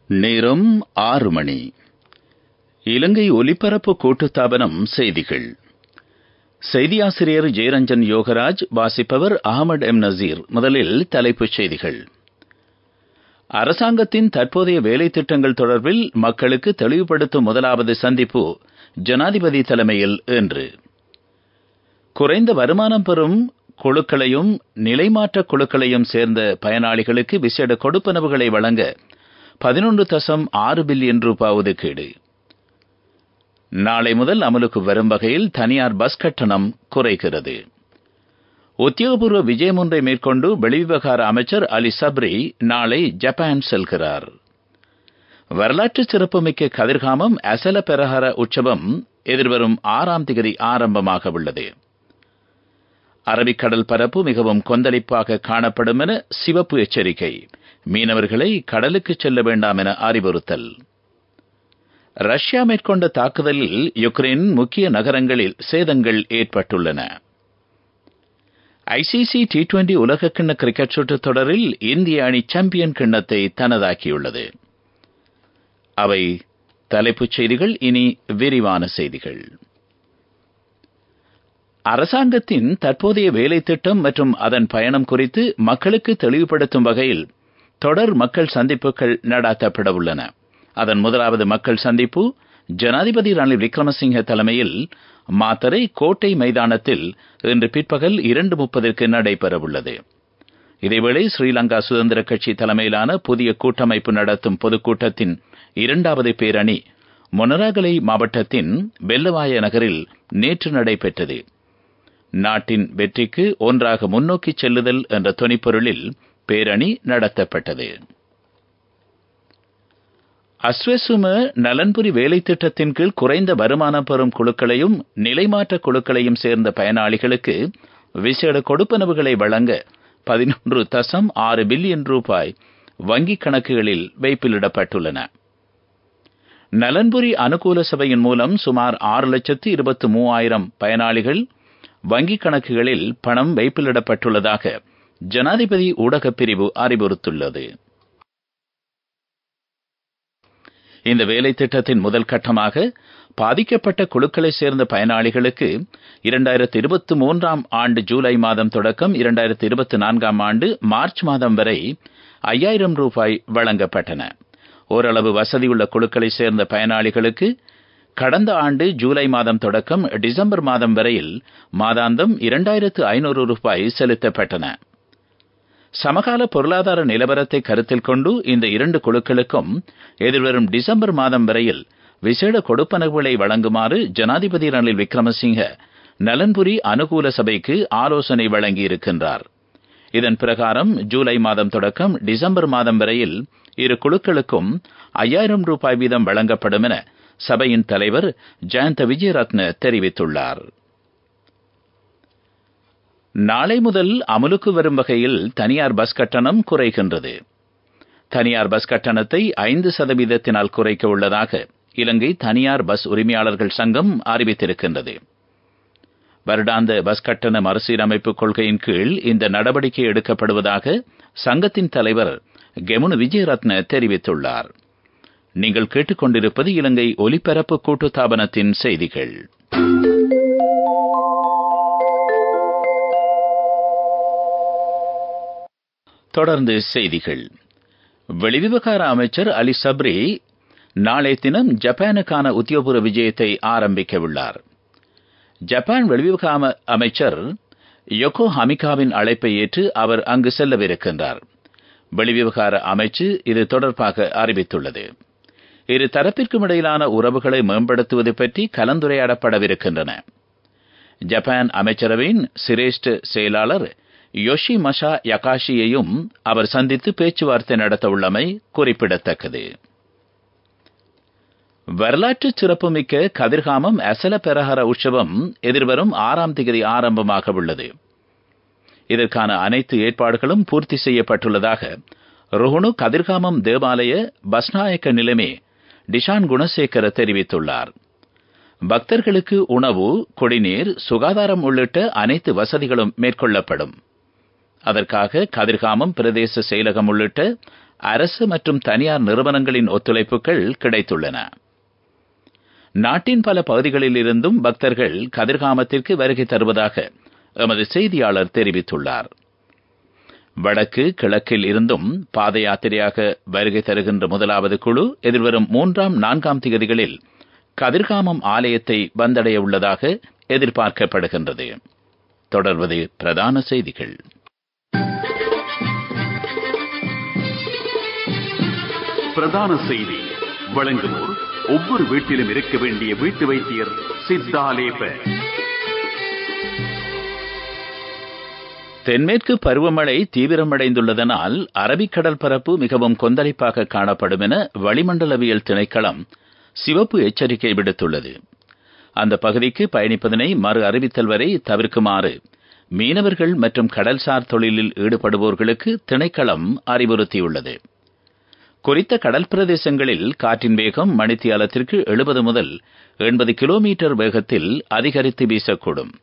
நேரம் 6 மணி. இலங்கை ஒலிபரப்பு கூட்டுத்தாபனம் செய்திகள். செய்தியாசிரியர் ஜெயரஞ்சன் யோகராஜ். வாசிப்பவர் அகமது எம் நசீர். முதலில் தலைப்புச் செய்திகள். அரசாங்கத்தின் தற்போதைய வேலை திட்டங்கள் தொடர்பில் மக்களுக்கு தெளிவுபடுத்தும் முதலாவது சந்திப்பு ஜனாதிபதி தலைமையில் இன்று. குறைந்த வருமானம் பெறும் குழுக்களையும் நிலைமாற்ற குழுக்களையும் சேர்ந்த பயனாளிகளுக்கு விசேட கொடுப்பனவுகளை வழங்க 11.6 பில்லியன் ரூபாய் ஒதுக்கீடு. நாளை முதல் அமலுக்கு வரும் வகையில் தனியார் பஸ் கட்டணம் குறைகிறது. உத்தியோகபூர்வ விஜயம் ஒன்றை மேற்கொண்டு வெளிவிவகார அமைச்சர் அலி சப்ரி நாளை ஜப்பான் செல்கிறார். வரலாற்று சிறப்புமிக்க கதிர்காமம் அசல பெரஹர உற்சவம் எதிர்வரும் 6ஆம் தேதி ஆரம்பமாக உள்ளது. அரபிக்கடல் பரப்பு மிகவும் கொந்தளிப்பாக காணப்படும் என சிவப்பு எச்சரிக்கை. மீனவர்களை கடலுக்கு செல்ல வேண்டாம் என அறிவுறுத்தல். ரஷ்யா மேற்கொண்ட தாக்குதலில் யுக்ரைன் முக்கிய நகரங்களில் சேதங்கள் ஏற்பட்டுள்ளன. ஐசிசி T20 உலகக்கிண்ண கிரிக்கெட் சுற்றுத் தொடரில் இந்திய அணி சாம்பியன் கிண்ணத்தை தனதாக்கியுள்ளது. அவை தலைப்புச் செய்திகள். இனி விரிவான செய்திகள். அரசாங்கத்தின் தற்போதைய வேலை திட்டம் மற்றும் அதன் பயணம் குறித்து மக்களுக்கு தெளிவுபடுத்தும் வகையில் தொடர் மக்கள் சந்திப்புகள் நடாத்தப்பட உள்ளன. அதன் முதலாவது மக்கள் சந்திப்பு ஜனாதிபதி ரணில் விக்ரமசிங்க தலைமையில் மாத்தறை கோட்டை மைதானத்தில் இன்று பிற்பகல் 2:30 நடைபெறவுள்ளது. இதேவேளை ஸ்ரீலங்கா சுதந்திர கட்சி தலைமையிலான புதிய கூட்டமைப்பு நடத்தும் பொதுக்கூட்டத்தின் 2வது பேரணி மொனராகலை மாவட்டத்தின் வெள்ளவாய நகரில் நேற்று நடைபெற்றது. நாட்டின் வெற்றிக்கு ஒன்றாக முன்னோக்கி செல்லுதல் என்ற தொனிப்பொருளில் பேரணி நடத்தப்பட்டது. அஸ்வசும நலன்புரி வேலை திட்டத்தின் கீழ் குறைந்த வருமானம் பெறும் குழுக்களையும் நிலைமாற்ற குழுக்களையும் சேர்ந்த பயனாளிகளுக்கு விசேட கொடுப்பனவுகளை வழங்க 11.6 பில்லியன் ரூபாய் வங்கிக் கணக்குகளில் வைப்பிலிடப்பட்டுள்ளன. நலன்புரி அனுகூல சபையின் மூலம் சுமார் 6,23,000 பயனாளிகள் வங்கிக் கணக்குகளில் பணம் வைப்பிலிடப்பட்டுள்ளதாக ஜனாதிபதி ஊடகப் பிரிவு அறிவுறுத்துள்ளது. இந்த வேலை திட்டத்தின் முதல் கட்டமாக பாதிக்கப்பட்ட குழுக்களை சேர்ந்த பயனாளிகளுக்கு 2023ஆம் ஆண்டு ஜூலை மாதம் தொடக்கம் 2024ஆம் ஆண்டு மார்ச் மாதம் வரை 5,000 ரூபாய் வழங்கப்பட்டன. ஓரளவு வசதியுள்ள குழுக்களை சேர்ந்த பயனாளிகளுக்கு கடந்த ஆண்டு ஜூலை மாதம் தொடக்கம் டிசம்பர் மாதம் வரையில் மாதாந்தம் 2,500 ரூபாய் செலுத்தப்பட்டன. சமகால பொருளாதார நிலவரத்தை கருத்தில் கொண்டு இந்த 2 குழுக்களுக்கும் எதிர்வரும் டிசம்பர் மாதம் வரையில் விசேட கொடுப்பனவுகளை வழங்குமாறு ஜனாதிபதி ரணில் விக்ரமசிங்க நலன்புரி அனுகூல சபைக்கு ஆலோசனை வழங்கியிருக்கின்றார். இதன் பிரகாரம் ஜூலை மாதம் தொடக்கம் டிசம்பர் மாதம் வரையில் 2 குழுக்களுக்கும் 5,000 ரூபாய் வீதம் வழங்கப்படும் என சபையின் தலைவர் ஜயந்த விஜயரத்ன தெரிவித்துள்ளார். நாளை முதல் அமலுக்கு வரும் வகையில் தனியார் பஸ் கட்டணம் குறைகின்றது. தனியார் பஸ் கட்டணத்தை 5% குறைக்க உள்ளதாக இலங்கை தனியார் பஸ் உரிமையாளர்கள் சங்கம் அறிவித்திருக்கின்றது. வருடாந்த பஸ் கட்டண மறுசீரமைப்பு கொள்கையின் கீழ் இந்த நடவடிக்கை எடுக்கப்படுவதாக சங்கத்தின் தலைவர் கெமுனு விஜயரத்ன தெரிவித்துள்ளார். நீங்கள் கேட்டுக்கொண்டிருப்பது இலங்கை ஒலிபரப்பு கூட்டுத்தாபனத்தின் செய்திகள். தொடர்ந்து செய்திகள். வெளிவிவகார அமைச்சர் அலி சப்ரி நாளை தினம் ஜப்பானுக்கான உத்தியோகபூர்வ விஜயத்தை ஆரம்பிக்கவுள்ளார். ஜப்பான் வெளிவிவகார அமைச்சர் யோகோ ஹமிகாவின் அழைப்பை ஏற்று அவர் அங்கு செல்லவிருக்கின்றார். வெளிவிவகார அமைச்சு இது தொடர்பாக அறிவித்துள்ளது. இரு தரப்பிற்கும் இடையிலான உறவுகளை மேம்படுத்துவது பற்றி கலந்துரையாடப்படவிருக்கின்றன. ஜப்பான் அமைச்சரவையின் சிரேஷ்ட செயலாளர் யோஷிமஷா யகாஷியையும் அவர் சந்தித்து பேச்சுவார்த்தை நடத்த உள்ளமை குறிப்பிடத்தக்கது. வரலாற்று சிறப்புமிக்க கதிர்காமம் அசல பெரஹர உற்சவம் எதிர்வரும் 6ஆம் தேதி ஆரம்பமாக உள்ளது. இதற்கான அனைத்து ஏற்பாடுகளும் பூர்த்தி செய்யப்பட்டுள்ளதாக ருகுணு கதிர்காமம் தேவாலய பஸ்நாயக்க நிலைமை டிஷான் குணசேகர தெரிவித்துள்ளார். பக்தர்களுக்கு உணவு, குடிநீர், சுகாதாரம் உள்ளிட்ட அனைத்து வசதிகளும் மேற்கொள்ளப்படும். அதற்காக கதிர்காமம் பிரதேச செயலகம் உள்ளிட்ட அரசு மற்றும் தனியார் நிறுவனங்களின் ஒத்துழைப்புகள் கிடைத்துள்ளன. நாட்டின் பல பகுதிகளில் இருந்தும் பக்தர்கள் கதிர்காமத்திற்கு வருகை தருவதாக எமது செய்தியாளர் தெரிவித்துள்ளார். வடக்கு கிழக்கில் இருந்தும் பாத யாத்திரையாக வருகை தருகின்ற முதலாவது குழு எதிர்வரும் 3ஆம் 4ஆம் திகதிகளில் கதிர்காமம் ஆலயத்தை வந்தடைய உள்ளதாக எதிர்பார்க்கப்படுகின்றது. தொடர்வது பிரதான செய்திகள். பிரதான செய்தி வழங்குவோர் ஒவ்வொரு வீட்டிலும் இருக்க வேண்டிய வீட்டு வைத்தியர் சித்தாலேப. தென்மேற்கு பருவமழை தீவிரமடைந்துள்ளதனால் அரபிக்கடல் பரப்பு மிகவும் கொந்தளிப்பாக காணப்படும் என வளிமண்டலவியல் திணைக்களம் சிவப்பு எச்சரிக்கை விடுத்துள்ளது. அந்த பகுதிக்கு பயணிப்பதனை மறு அறிவித்தல் வரை தவிர்க்குமாறு மீனவர்கள் மற்றும் கடல்சார் தொழிலில் ஈடுபடுவோர்களுக்கு திணைக்களம் அறிவுறுத்தியுள்ளது. குறித்த கடல் பிரதேசங்களில் காற்றின் வேகம் மணித்தியாலத்திற்கு 70 முதல் 80 கிலோமீட்டர் வேகத்தில் அதிகரித்து வீசக்கூடும்.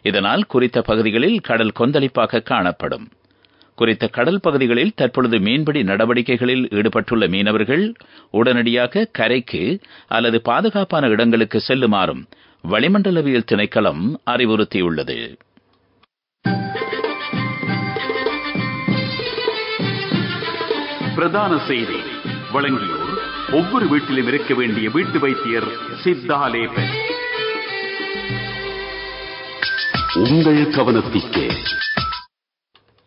இதனால் குறித்த பகுதிகளில் கடல் கொந்தளிப்பாக காணப்படும். குறித்த கடல் பகுதிகளில் தற்பொழுது மீன்பிடி நடவடிக்கைகளில் ஈடுபட்டுள்ள மீனவர்கள் உடனடியாக கரைக்கு அல்லது பாதுகாப்பான இடங்களுக்கு செல்லுமாறும் வளிமண்டலவியல் திணைக்களம் அறிவுறுத்தியுள்ளது. பிரதான செய்தி வழங்கியோர் ஒவ்வொரு வீட்டிலும் இருக்க வேண்டிய வீட்டு வைத்தியர் சித்தாலேப. உங்கள் கவனத்திற்கு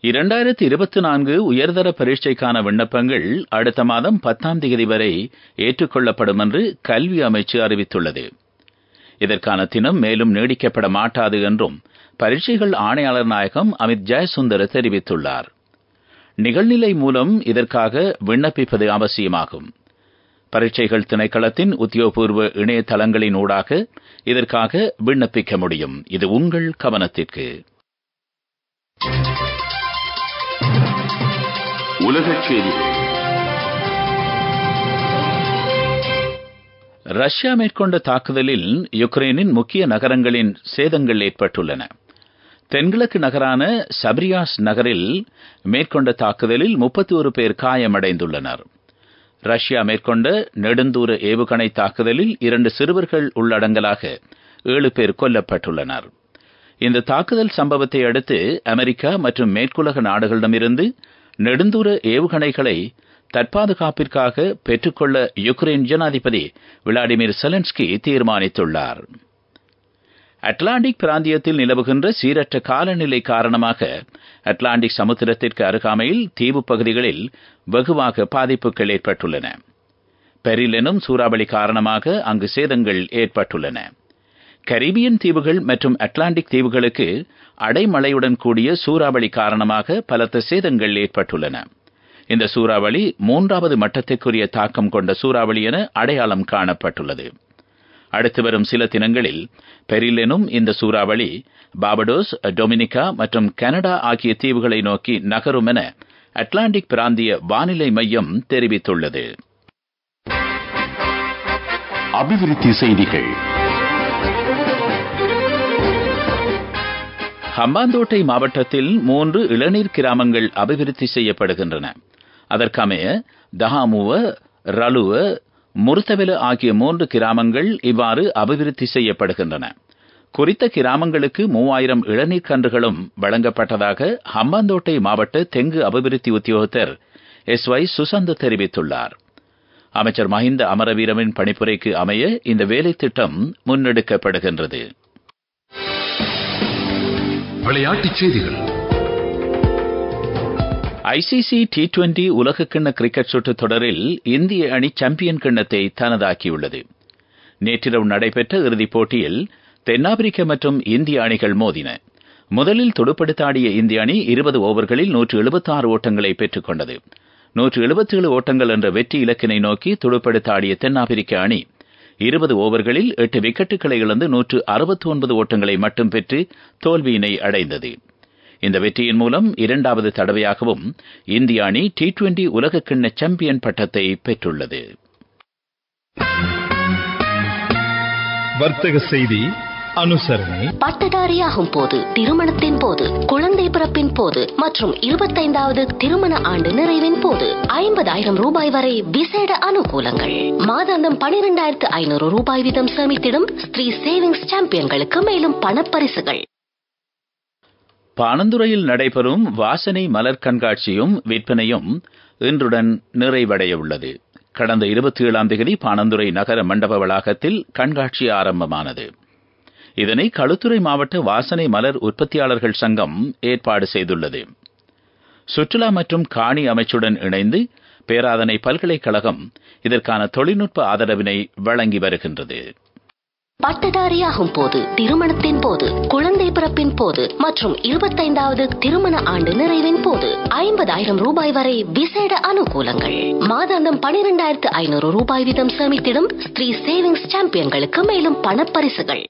2024 உயர்தர பரீட்சைக்கான விண்ணப்பங்கள் அடுத்த மாதம் 10ஆம் தேதி வரை ஏற்றுக்கொள்ளப்படும் என்று கல்வி அமைச்சு அறிவித்துள்ளது. இதற்கான தினம் மேலும் நீடிக்கப்பட மாட்டாது என்றும் பரீட்சைகள் ஆணையாளர் நாயகம் அமித் ஜெயசுந்தர் தெரிவித்துள்ளார். நிகழ்நிலை மூலம் இதற்காக விண்ணப்பிப்பது அவசியமாகும். பரீட்சைகள் திணைக்களத்தின் உத்தியோகபூர்வ இணையதளங்களின் ஊடாக இதற்காக விண்ணப்பிக்க முடியும். இது உங்கள் கவனத்திற்கு. உலகச் செய்திகள். ரஷ்யா மேற்கொண்ட தாக்குதலில் யுக்ரைனின் முக்கிய நகரங்களின் சேதங்கள் ஏற்பட்டுள்ளன. தென்கிழக்கு நகரான சப்ரியாஸ் நகரில் மேற்கொண்ட தாக்குதலில் 31 பேர் காயமடைந்துள்ளனர். ரஷ்யா மேற்கொண்ட நெடுந்தூர ஏவுகணை தாக்குதலில் 2 சிறுவர்கள் உள்ளடங்கலாக 7 பேர் கொல்லப்பட்டுள்ளனர். இந்த தாக்குதல் சம்பவத்தை அடுத்து அமெரிக்கா மற்றும் மேற்குலக நாடுகளிடமிருந்து நெடுந்தூர ஏவுகணைகளை தற்பாதுகாப்பிற்காக பெற்றுக்கொள்ள யுக்ரைன் ஜனாதிபதி விளாடிமிர் செலன்ஸ்கி தீர்மானித்துள்ளார். அட்லாண்டிக் பிராந்தியத்தில் நிலவுகின்ற சீரற்ற காலநிலை காரணமாக அட்லாண்டிக் சமுத்திரத்திற்கு அருகாமையில் தீவு பகுதிகளில் வெகுவாக பாதிப்புகள் ஏற்பட்டுள்ளன. பெரில் எனும் சூறாவளி காரணமாக அங்கு சேதங்கள் ஏற்பட்டுள்ளன. கரீபியன் தீவுகள் மற்றும் அட்லாண்டிக் தீவுகளுக்கு அடைமழையுடன் கூடிய சூறாவளி காரணமாக பலத்த சேதங்கள் ஏற்பட்டுள்ளன. இந்த சூறாவளி 3வது மட்டத்திற்குரிய தாக்கம் கொண்ட சூறாவளி என அடையாளம் காணப்பட்டுள்ளது. அடுத்து வரும் சில தினங்களில் பெரில் எனும் இந்த சூறாவளி பார்படோஸ், டொமினிகா மற்றும் கனடா ஆகிய தீவுகளை நோக்கி நகரும் என அட்லாண்டிக் பிராந்திய வானிலை மையம் தெரிவித்துள்ளது. அபிவிருத்தி செய்திகள். ஹம்பாந்தோட்டை மாவட்டத்தில் 3 இளநீர் கிராமங்கள் அபிவிருத்தி செய்யப்படுகின்றன. அதற்கமைய தஹாமுவ, ரலுவ, முருத்தவெல ஆகிய 3 கிராமங்கள் இவ்வாறு அபிவிருத்தி செய்யப்படுகின்றன. குறித்த கிராமங்களுக்கு 3000 இளநீர் கன்றுகளும் வழங்கப்பட்டதாக ஹம்பாந்தோட்டை மாவட்ட தெங்கு அபிவிருத்தி உத்தியோகத்தர் SY சுசந்த் தெரிவித்துள்ளார். அமைச்சர் மஹிந்த அமரவீரவின் பணிப்புரைக்கு அமைய இந்த வேலை திட்டம் முன்னெடுக்கப்படுகின்றது. விளையாட்டுச் செய்திகள். ICC T20 உலகக்கிண்ண கிரிக்கெட் சுற்றுத் தொடரில் இந்திய அணி சாம்பியன் கிண்ணத்தை தனதாக்கியுள்ளது. நேற்றிரவு நடைபெற்ற இறுதிப் போட்டியில் தென்னாப்பிரிக்க மற்றும் இந்திய அணிகள் மோதின. முதலில் துடுப்படுத்தாடிய இந்திய அணி 20 ஓவர்களில் 176 ஓட்டங்களை பெற்றுக் கொண்டது. 177 ஓட்டங்கள் என்ற வெற்றி இலக்கினை நோக்கி துடுப்படுத்தாடிய தென்னாப்பிரிக்க அணி 20 ஓவர்களில் 8 விக்கெட்டுகளை இழந்து 169 ஓட்டங்களை மட்டும் பெற்று தோல்வியினை அடைந்தது. இந்த வெற்றியின் மூலம் 2வது தடவையாகவும் இந்திய அணி T20 உலகக்கிண்ண சாம்பியன் பட்டத்தை பெற்றுள்ளது. வர்த்தக செய்தி. அனுசரணை. பட்டதாரியாகும் போது, திருமணத்தின் போது, குழந்தை பிறப்பின் போது மற்றும் 25வது திருமண ஆண்டு நிறைவின் போது 50,000 ரூபாய் வரை விசேட அனுகூலங்கள். மாதாந்தம் 12,500 ரூபாய் வீதம் சேமித்திடும் ஸ்ரீ சேவிங்ஸ் சாம்பியன்களுக்கு மேலும் பணப்பரிசுகள். பாணந்துறையில் நடைபெறும் வாசனை மலர் கண்காட்சியும் விற்பனையும் இன்றுடன் நிறைவடைய உள்ளது. கடந்த 27ஆம் தேதி பாணந்துறை நகர மண்டப வளாகத்தில் கண்காட்சி ஆரம்பமானது. இதனை களுத்துறை மாவட்ட வாசனை மலர் உற்பத்தியாளர்கள் சங்கம் ஏற்பாடு செய்துள்ளது. சுற்றுலா மற்றும் காணி அமைச்சுடன் இணைந்து பேராதனை பல்கலைக்கழகம் இதற்கான தொழில்நுட்ப ஆதரவினை வழங்கி வருகின்றது. பட்டதாரியாகும் போது, திருமணத்தின் போது, குழந்தை பிறப்பின் போது மற்றும் 25வது திருமண ஆண்டு நிறைவின் போது 50,000 ரூபாய் வரை விசேட அனுகூலங்கள். மாதாந்தம் 12,500 ரூபாய் வீதம் சேமித்திடும் ஸ்ரீ சேவிங்ஸ் சாம்பியன்களுக்கு மேலும் பணப்பரிசுகள்.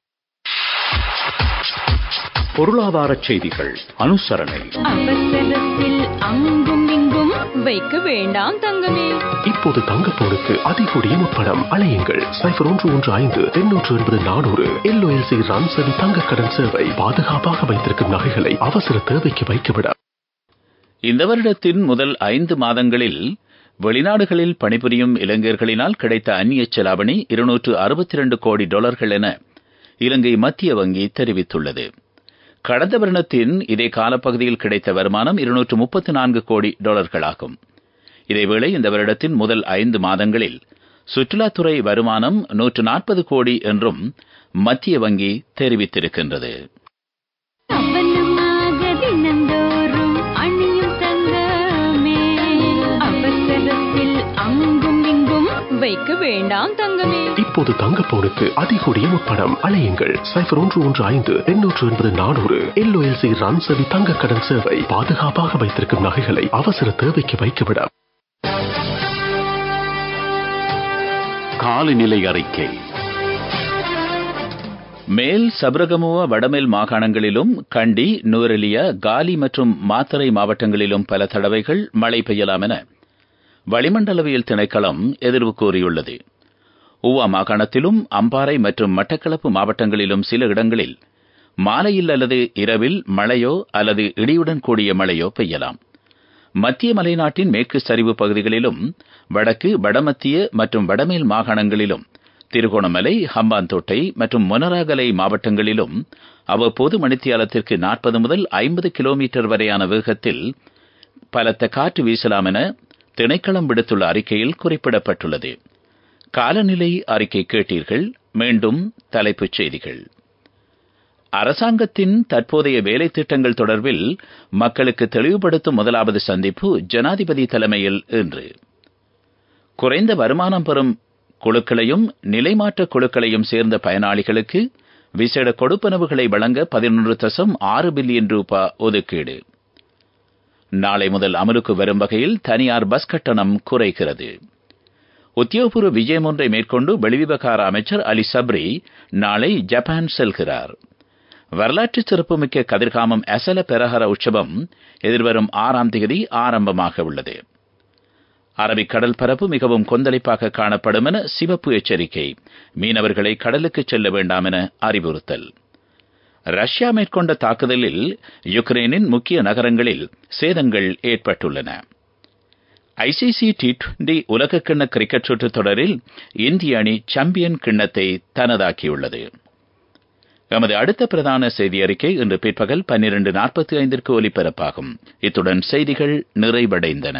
பொருளாதார செய்திகள் அனுசரணை. அவசரத்தில் அங்கும் இங்கும் வைக்க வேண்டாம் தங்கமே. இப்போது தங்கப்போனுக்கு அதிகூடிய முப்பணம் அலையுங்கள். 0115-880-400 LOLC ராம்சவி தங்க கடன் சேவை. பாதுகாப்பாக வைத்திருக்கும் நகைகளை அவசர தேவைக்கு வைக்கவிட. இந்த வருடத்தின் முதல் 5 மாதங்களில் வெளிநாடுகளில் பணிபுரியும் இளைஞர்களினால் கிடைத்த அந்நிய செலாவணி $262 கோடி என இலங்கை மத்திய வங்கி தெரிவித்துள்ளது. கடந்த வருடத்தின் இதே காலப்பகுதியில் கிடைத்த வருமானம் $234 கோடி ஆகும். இதேவேளை இந்த வருடத்தின் முதல் 5 மாதங்களில் சுற்றுலாத்துறை வருமானம் 140 கோடி என்றும் மத்திய வங்கி தெரிவித்திருக்கின்றது. வைக்க வேண்டாம் தங்கமே. இப்போது தங்கப்போனுக்கு அதிகூடிய முப்பணம் அலையுங்கள். 0115-880-400 LOLC ராம்சவி தங்க கடன் சேவை. பாதுகாப்பாக வைத்திருக்கும் நகைகளை அவசர தேவைக்கு வைக்கவிட. காலநிலை அறிக்கை. மேல் சபரகமுவ வடமேல் மாகாணங்களிலும் கண்டி, நுவரெலியா, காலி மற்றும் மாத்தறை மாவட்டங்களிலும் பல தடவைகள் மழை பெய்யலாம் என வளிமண்டலவியல் திணைக்களம் எதிர்வு கூறியுள்ளது. ஊவா மாகாணத்திலும் அம்பாறை மற்றும் மட்டக்களப்பு மாவட்டங்களிலும் சில இடங்களில் மாலையில் அல்லது இரவில் மழையோ அல்லது இடியுடன் கூடிய மழையோ பெய்யலாம். மத்திய மலைநாட்டின் மேற்கு சரிவு பகுதிகளிலும் வடக்கு, வடமத்திய மற்றும் வடமேல் மாகாணங்களிலும் திருகோணமலை, ஹம்பாந்தோட்டை மற்றும் மொனராகலை மாவட்டங்களிலும் அவ்வப்போது மணித்தியாலத்திற்கு 40 முதல் 50 கிலோமீட்டர் வரையான வேகத்தில் பலத்த காற்று வீசலாம் என திணைக்களம் விடுத்துள்ள அறிக்கையில் குறிப்பிடப்பட்டுள்ளது. காலநிலை அறிக்கை கேட்டீர்கள். மீண்டும் தலைப்புச் செய்திகள். அரசாங்கத்தின் தற்போதைய வேலை திட்டங்கள் தொடர்பில் மக்களுக்கு தெளிவுபடுத்தும் முதலாவது சந்திப்பு ஜனாதிபதி தலைமையில் இன்று. குறைந்த வருமானம் பெறும் குழுக்களையும் நிலைமாற்ற குழுக்களையும் சேர்ந்த பயனாளிகளுக்கு விசேட கொடுப்பனவுகளை வழங்க 11.6 பில்லியன் ரூபாய் ஒதுக்கீடு. நாளை முதல் அமலுக்கு வரும் வகையில் தனியார் பஸ் கட்டணம் குறைகிறது. உத்தியோகபூர்வ விஜயம் ஒன்றை மேற்கொண்டு வெளிவிவகார அமைச்சர் அலி சப்ரி நாளை ஜப்பான் செல்கிறார். வரலாற்று சிறப்புமிக்க கதிர்காமம் அசல பெரஹர உற்சவம் எதிர்வரும் 6ஆம் தேதி ஆரம்பமாக உள்ளது. அரபிக் கடல் பரப்பு மிகவும் கொந்தளிப்பாக காணப்படும் என சிவப்பு எச்சரிக்கை. மீனவர்களை கடலுக்கு செல்ல வேண்டாம் என அறிவுறுத்தல். ரஷ்யா மேற்கொண்ட தாக்குதலில் யுக்ரைனின் முக்கிய நகரங்களில் சேதங்கள் ஏற்பட்டுள்ளன. ஐசிசி T20 உலகக்கிண்ண கிரிக்கெட் சுற்றுத் தொடரில் இந்திய அணி சாம்பியன் கிண்ணத்தை தனதாக்கியுள்ளது. எமது அடுத்த பிரதான செய்தி அறிக்கை இன்று பிற்பகல் 12:45 ஒலிபரப்பாகும். இத்துடன் செய்திகள் நிறைவடைந்தன.